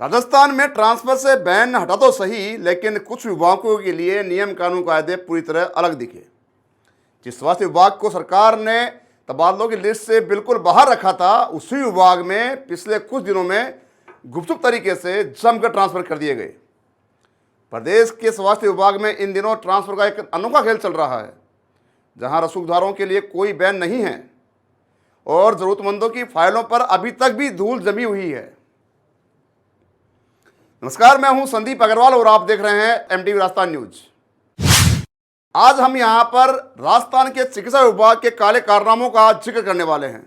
राजस्थान में ट्रांसफर से बैन हटा तो सही, लेकिन कुछ विभागों के लिए नियम कानून कायदे पूरी तरह अलग दिखे। जिस स्वास्थ्य विभाग को सरकार ने तबादलों की लिस्ट से बिल्कुल बाहर रखा था, उसी विभाग में पिछले कुछ दिनों में गुपचुप तरीके से जमकर ट्रांसफर कर दिए गए। प्रदेश के स्वास्थ्य विभाग में इन दिनों ट्रांसफर का एक अनोखा खेल चल रहा है, जहां रसूखदारों के लिए कोई बैन नहीं है और जरूरतमंदों की फाइलों पर अभी तक भी धूल जमी हुई है। नमस्कार, मैं हूं संदीप अग्रवाल और आप देख रहे हैं एमटीवी राजस्थान न्यूज। आज हम यहां पर राजस्थान के चिकित्सा विभाग के काले कारनामों का जिक्र करने वाले हैं,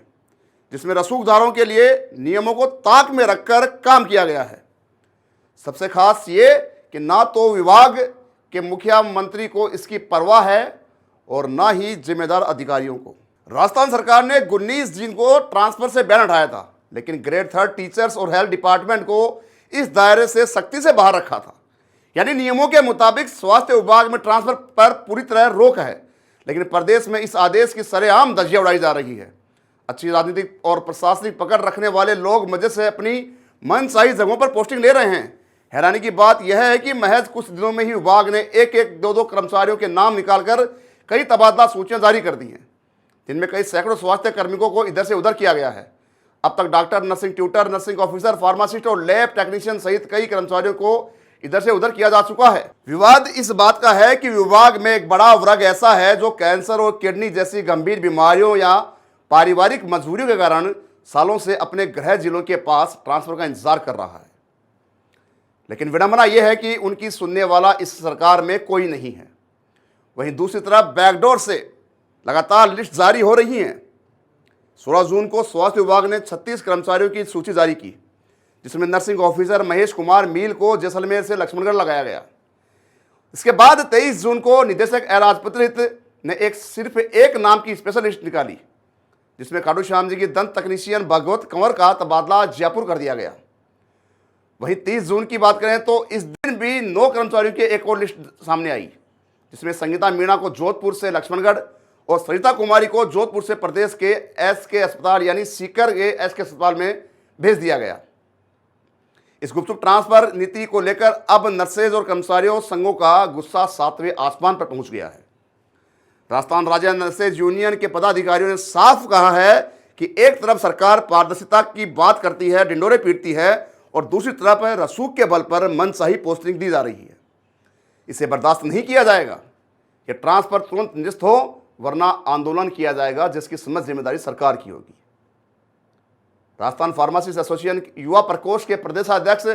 जिसमें रसूखदारों के लिए नियमों को ताक में रखकर काम किया गया है। सबसे खास ये कि ना तो विभाग के मुखिया मंत्री को इसकी परवाह है और ना ही जिम्मेदार अधिकारियों को। राजस्थान सरकार ने 19 जून को ट्रांसफर से बैन हटाया था, लेकिन ग्रेड 3 टीचर्स और हेल्थ डिपार्टमेंट को इस दायरे से सख्ती से बाहर रखा था। यानी नियमों के मुताबिक स्वास्थ्य विभाग में ट्रांसफर पर पूरी तरह रोक है, लेकिन प्रदेश में इस आदेश की सरेआम धज्जियां उड़ाई जा रही है। अच्छी राजनीतिक और प्रशासनिक पकड़ रखने वाले लोग मजे से अपनी मनचाही जगहों पर पोस्टिंग ले रहे हैं। हैरानी की बात यह है कि महज कुछ दिनों में ही विभाग ने एक दो कर्मचारियों के नाम निकालकर कई तबादला सूचियां जारी कर दी हैं, जिनमें कई सैकड़ों स्वास्थ्य कर्मियों को इधर से उधर किया गया है। अब तक doctor, nursing tutor, nursing officer, pharmacist और लैब टेक्नीशियन सहित कई कर्मचारियों को इधर से उधर किया जा चुका है। विवाद इस बात का है कि विभाग में एक बड़ा वर्ग ऐसा है जो कैंसर और किडनी जैसी गंभीर बीमारियों या पारिवारिक मजबूरियों के कारण सालों से अपने गृह जिलों के पास ट्रांसफर का इंतजार कर रहा है, लेकिन विडंबना यह है कि उनकी सुनने वाला इस सरकार में कोई नहीं है। वहीं दूसरी तरफ बैकडोर से लगातार लिस्ट जारी हो रही हैं। 16 जून को स्वास्थ्य विभाग ने 36 कर्मचारियों की सूची जारी की, जिसमें नर्सिंग ऑफिसर महेश कुमार मील को जैसलमेर से लक्ष्मणगढ़ लगाया गया। इसके बाद 23 जून को निदेशक राजपत्रित ने सिर्फ एक नाम की स्पेशल लिस्ट निकाली, जिसमें खाटू श्याम जी की दंत तकनीशियन भागवत कंवर का तबादला जयपुर कर दिया गया। वहीं 30 जून की बात करें तो इस दिन भी 9 कर्मचारियों की एक और लिस्ट सामने आई, जिसमें संगीता मीणा को जोधपुर से लक्ष्मणगढ़ और सरिता कुमारी को जोधपुर से प्रदेश के एसके अस्पताल यानी सीकर के एसके अस्पताल में भेज दिया गया। इस गुपचुप ट्रांसफर नीति को लेकर अब नर्सेज और कर्मचारियों संघों का गुस्सा 7वें आसमान पर पहुंच गया है। राजस्थान राज्य नर्सेज यूनियन के पदाधिकारियों ने साफ कहा है कि एक तरफ सरकार पारदर्शिता की बात करती है, डिंडोरे पीटती है, और दूसरी तरफ रसूख के बल पर मनचाही पोस्टिंग दी जा रही है। इसे बर्दाश्त नहीं किया जाएगा कि ट्रांसफर तुरंत निरस्त हो, वरना आंदोलन किया जाएगा, जिसकी समझ जिम्मेदारी सरकार की होगी। राजस्थान फार्मासिस्ट एसोसिएशन युवा प्रकोष्ठ के प्रदेशाध्यक्ष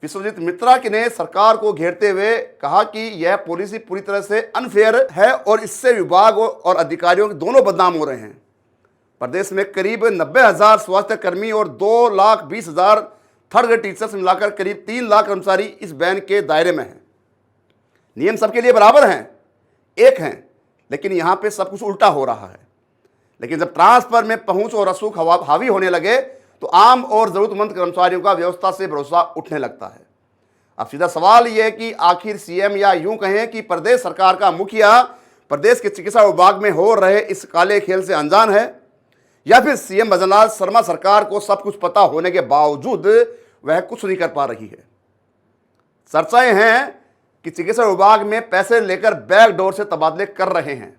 विश्वजीत मित्रा ने सरकार को घेरते हुए कहा कि यह पॉलिसी पूरी तरह से अनफेयर है और इससे विभाग और अधिकारियों दोनों बदनाम हो रहे हैं। प्रदेश में करीब 90,000 स्वास्थ्य कर्मी और 2,20,000 थर्ड ग्रेड टीचर्स मिलाकर करीब 3 लाख कर्मचारी इस बैन के दायरे में हैं। नियम सबके लिए बराबर हैं, एक हैं, लेकिन यहाँ पे सब कुछ उल्टा हो रहा है। लेकिन जब ट्रांसफर में पहुंच और रसूख हावी होने लगे तो आम और जरूरतमंद कर्मचारियों का व्यवस्था से भरोसा उठने लगता है। अब सीधा सवाल यह है कि आखिर सीएम या यूं कहें कि प्रदेश सरकार का मुखिया प्रदेश के चिकित्सा विभाग में हो रहे इस काले खेल से अनजान है, या फिर सीएम भजनलाल शर्मा सरकार को सब कुछ पता होने के बावजूद वह कुछ नहीं कर पा रही है। चर्चाएं हैं कि चिकित्सा विभाग में पैसे लेकर बैकडोर से तबादले कर रहे हैं।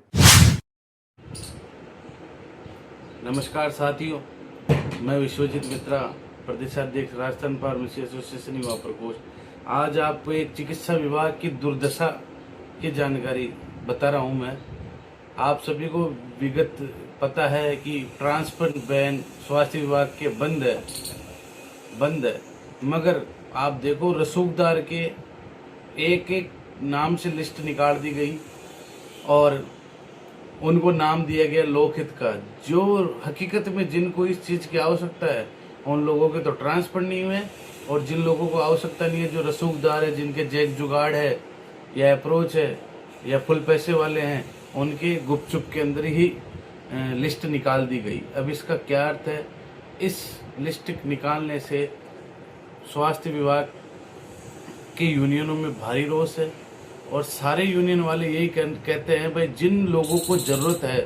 नमस्कार साथियों, मैं विश्वजीत मित्रा, प्रदेशाध्यक्ष राजस्थान फार्मेसी एसोसिएशन युवा प्रकोष्ठ। आज आपको एक चिकित्सा विभाग की दुर्दशा की जानकारी बता रहा हूं। मैं आप सभी को विगत पता है कि ट्रांसफर बैन स्वास्थ्य विभाग के बंद है, मगर आप देखो रसूखदार के एक नाम से लिस्ट निकाल दी गई और उनको नाम दिया गया लोकहित का। जो हकीकत में जिनको इस चीज़ की आवश्यकता है उन लोगों के तो ट्रांसफर नहीं हुए, और जिन लोगों को आवश्यकता नहीं है, जो रसूखदार है, जिनके जेब जुगाड़ है या अप्रोच है या फुल पैसे वाले हैं, उनके गुपचुप के अंदर ही लिस्ट निकाल दी गई। अब इसका क्या अर्थ है? इस लिस्ट निकालने से स्वास्थ्य विभाग के यूनियनों में भारी रोष है और सारे यूनियन वाले यही कहते हैं, भाई जिन लोगों को ज़रूरत है,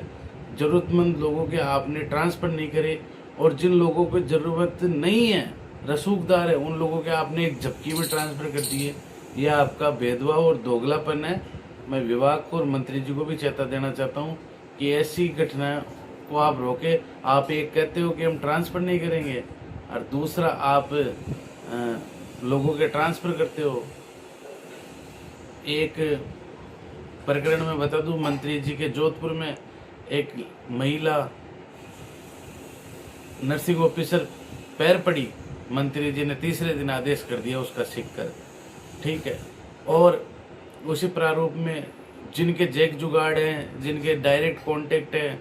ज़रूरतमंद लोगों के आपने ट्रांसफ़र नहीं करे, और जिन लोगों को ज़रूरत नहीं है रसूखदार है उन लोगों के आपने एक झपकी में ट्रांसफर कर दिए। यह आपका भेदभाव और दोगलापन है। मैं विभाग को और मंत्री जी को भी चेता देना चाहता हूँ कि ऐसी घटना को आप रोके। आप एक कहते हो कि हम ट्रांसफर नहीं करेंगे और दूसरा आप लोगों के ट्रांसफर करते हो। एक प्रकरण में बता दूं, मंत्री जी के जोधपुर में एक महिला नर्सिंग ऑफिसर पैर पड़ी, मंत्री जी ने तीसरे दिन आदेश कर दिया उसका सिक कर, ठीक है। और उसी प्रारूप में जिनके जैक जुगाड़ हैं, जिनके डायरेक्ट कांटेक्ट है,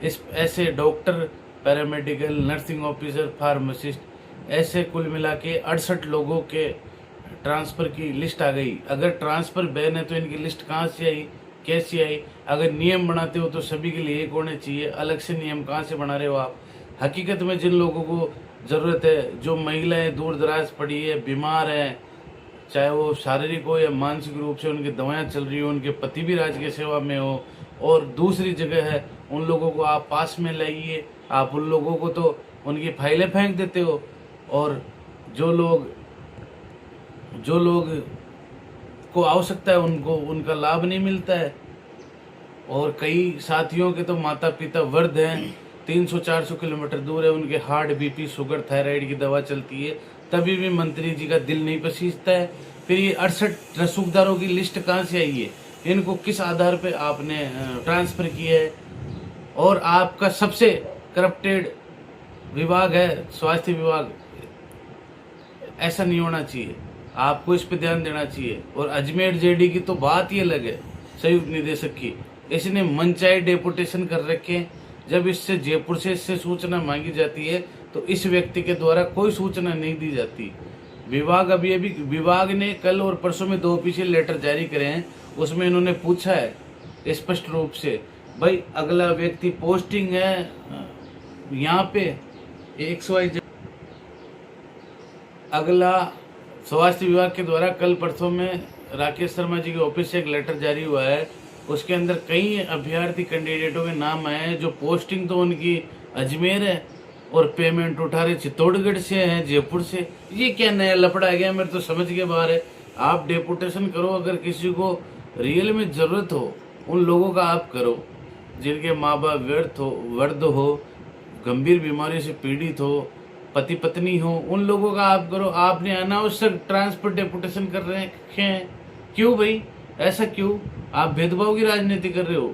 इस ऐसे doctor, paramedical, nursing officer, pharmacist, ऐसे कुल मिला के 68 लोगों के ट्रांसफर की लिस्ट आ गई। अगर ट्रांसफर बैन है तो इनकी लिस्ट कहाँ से आई, कैसे आई? अगर नियम बनाते हो तो सभी के लिए एक होने चाहिए, अलग से नियम कहाँ से बना रहे हो आप? हकीकत में जिन लोगों को ज़रूरत है, जो महिलाएं दूर दराज पड़ी है, बीमार हैं, चाहे वो शारीरिक हो या मानसिक रूप से उनकी दवाएं चल रही हो, उनके पति भी राजकीय सेवा में हो, और दूसरी जगह है, उन लोगों को आप पास में लाइए। आप उन लोगों को तो उनकी फाइलें फेंक देते हो, और जो लोग को आवश्यकता है उनको उनका लाभ नहीं मिलता है। और कई साथियों के तो माता पिता वृद्ध हैं, 300-400 किलोमीटर दूर है, उनके हार्ट, बीपी, शुगर, थायराइड की दवा चलती है, तभी भी मंत्री जी का दिल नहीं पसीजता है। फिर ये 68 रसूखदारों की लिस्ट कहाँ से आई है? इनको किस आधार पे आपने ट्रांसफर किया है? और आपका सबसे करप्टेड विभाग है स्वास्थ्य विभाग। ऐसा नहीं होना चाहिए, आपको इस पे ध्यान देना चाहिए। और अजमेर जेडी की तो बात ही अलग है, संयुक्त निदेशक की, इसने मनचाहे डेपुटेशन कर रखे हैं। जब इससे जयपुर से इससे सूचना मांगी जाती है तो इस व्यक्ति के द्वारा कोई सूचना नहीं दी जाती। विभाग ने कल और परसों में 2 ऑफिशियल लेटर जारी करे हैं, उसमें इन्होंने पूछा है स्पष्ट रूप से, भाई अगला व्यक्ति पोस्टिंग है यहाँ पे XYZ, अगला स्वास्थ्य विभाग के द्वारा कल परसों में राकेश शर्मा जी के ऑफिस से एक लेटर जारी हुआ है। उसके अंदर कई अभ्यर्थी कैंडिडेटों के नाम आए हैं जो पोस्टिंग तो उनकी अजमेर है और पेमेंट उठा रहे चित्तौड़गढ़ से हैं, जयपुर से। ये क्या नया लफड़ा है गया, मेरे तो समझ के बाहर है। आप डेपुटेशन करो, अगर किसी को रियल में जरूरत हो उन लोगों का आप करो, जिनके माँ बाप वृद्ध हो, गंभीर बीमारी से पीड़ित हो, पति पत्नी हो, उन लोगों का आप करो। आपने अनावश्यक ट्रांसफर डेपुटेशन कर रहे हैं, क्यों भाई? ऐसा क्यों? आप भेदभाव की राजनीति कर रहे हो।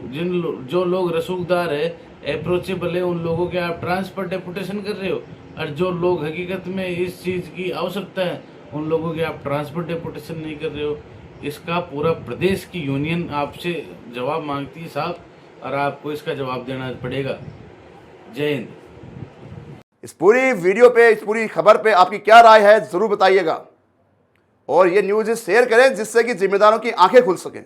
जो लोग रसूखदार है, अप्रोचेबल है, उन लोगों के आप ट्रांसफर डेपुटेशन कर रहे हो, और जो लोग हकीकत में इस चीज की आवश्यकता है उन लोगों के आप ट्रांसफर डेपुटेशन नहीं कर रहे हो। इसका पूरा प्रदेश की यूनियन आपसे जवाब मांगती है साहब, और आपको इसका जवाब देना पड़ेगा। जय हिंद। इस पूरी वीडियो पे, इस पूरी खबर पे आपकी क्या राय है जरूर बताइएगा, और ये न्यूज़ शेयर करें जिससे कि जिम्मेदारों की आंखें खुल सकें।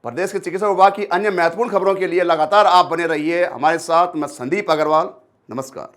प्रदेश के चिकित्सा विभाग की अन्य महत्वपूर्ण खबरों के लिए लगातार आप बने रहिए हमारे साथ। मैं संदीप अग्रवाल, नमस्कार।